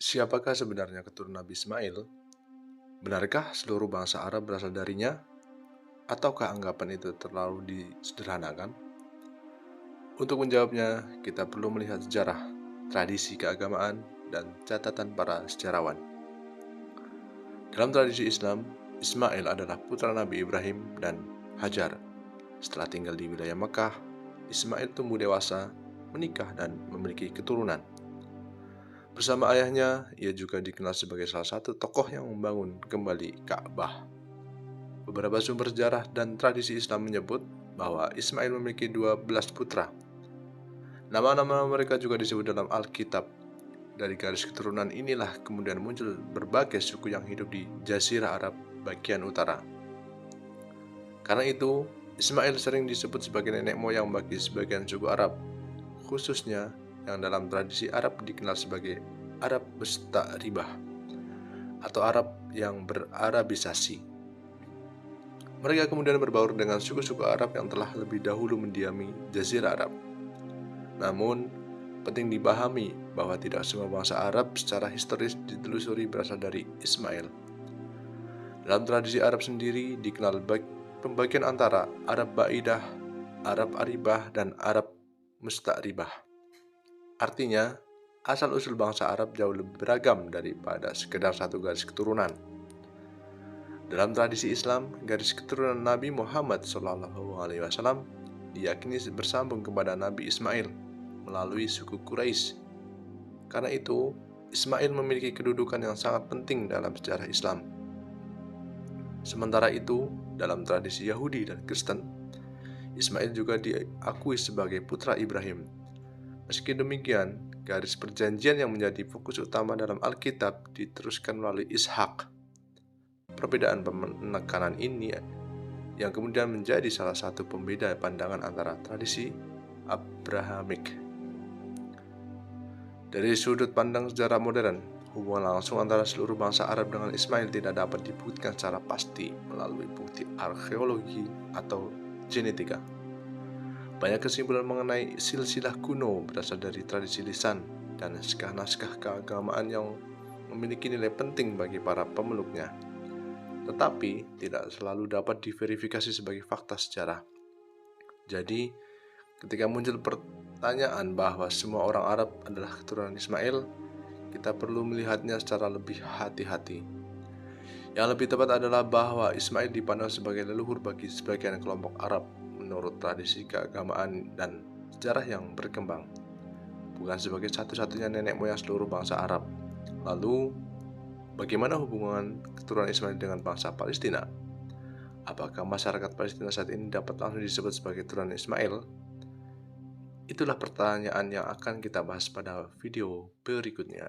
Siapakah sebenarnya keturunan Nabi Ismail? Benarkah seluruh bangsa Arab berasal darinya? Ataukah anggapan itu terlalu disederhanakan? Untuk menjawabnya, kita perlu melihat sejarah, tradisi keagamaan, dan catatan para sejarawan. Dalam tradisi Islam, Ismail adalah putra Nabi Ibrahim dan Hajar. Setelah tinggal di wilayah Mekah, Ismail tumbuh dewasa, menikah, dan memiliki keturunan. Bersama ayahnya, ia juga dikenal sebagai salah satu tokoh yang membangun kembali Ka'bah. Beberapa sumber sejarah dan tradisi Islam menyebut bahwa Ismail memiliki 12 putra. Nama-nama mereka juga disebut dalam Alkitab. Dari garis keturunan inilah kemudian muncul berbagai suku yang hidup di Jazirah Arab bagian utara. Karena itu, Ismail sering disebut sebagai nenek moyang bagi sebagian suku Arab, khususnya yang dalam tradisi Arab dikenal sebagai Arab Musta'ribah atau Arab yang berarabisasi. Mereka kemudian berbaur dengan suku-suku Arab yang telah lebih dahulu mendiami Jazirah Arab. Namun, penting dipahami bahwa tidak semua bangsa Arab secara historis ditelusuri berasal dari Ismail. Dalam tradisi Arab sendiri dikenal pembagian antara Arab Ba'idah, Arab Aribah, dan Arab Musta'ribah. Artinya, asal-usul bangsa Arab jauh lebih beragam daripada sekedar satu garis keturunan. Dalam tradisi Islam, garis keturunan Nabi Muhammad SAW diyakini bersambung kepada Nabi Ismail melalui suku Quraisy. Karena itu, Ismail memiliki kedudukan yang sangat penting dalam sejarah Islam. Sementara itu, dalam tradisi Yahudi dan Kristen, Ismail juga diakui sebagai putra Ibrahim. Meski demikian, garis perjanjian yang menjadi fokus utama dalam Alkitab diteruskan melalui Ishak. Perbedaan penekanan ini yang kemudian menjadi salah satu pembeda pandangan antara tradisi Abrahamik. Dari sudut pandang sejarah modern, hubungan langsung antara seluruh bangsa Arab dengan Ismail tidak dapat dibuktikan secara pasti melalui bukti arkeologi atau genetika. Banyak kesimpulan mengenai silsilah kuno berasal dari tradisi lisan dan naskah-naskah keagamaan yang memiliki nilai penting bagi para pemeluknya, tetapi tidak selalu dapat diverifikasi sebagai fakta sejarah. Jadi, ketika muncul pertanyaan bahwa semua orang Arab adalah keturunan Ismail, kita perlu melihatnya secara lebih hati-hati. Yang lebih tepat adalah bahwa Ismail dipandang sebagai leluhur bagi sebagian kelompok Arab menurut tradisi keagamaan dan sejarah yang berkembang, bukan sebagai satu-satunya nenek moyang seluruh bangsa Arab. Lalu, bagaimana hubungan keturunan Ismail dengan bangsa Palestina? Apakah masyarakat Palestina saat ini dapat langsung disebut sebagai keturunan Ismail? Itulah pertanyaan yang akan kita bahas pada video berikutnya.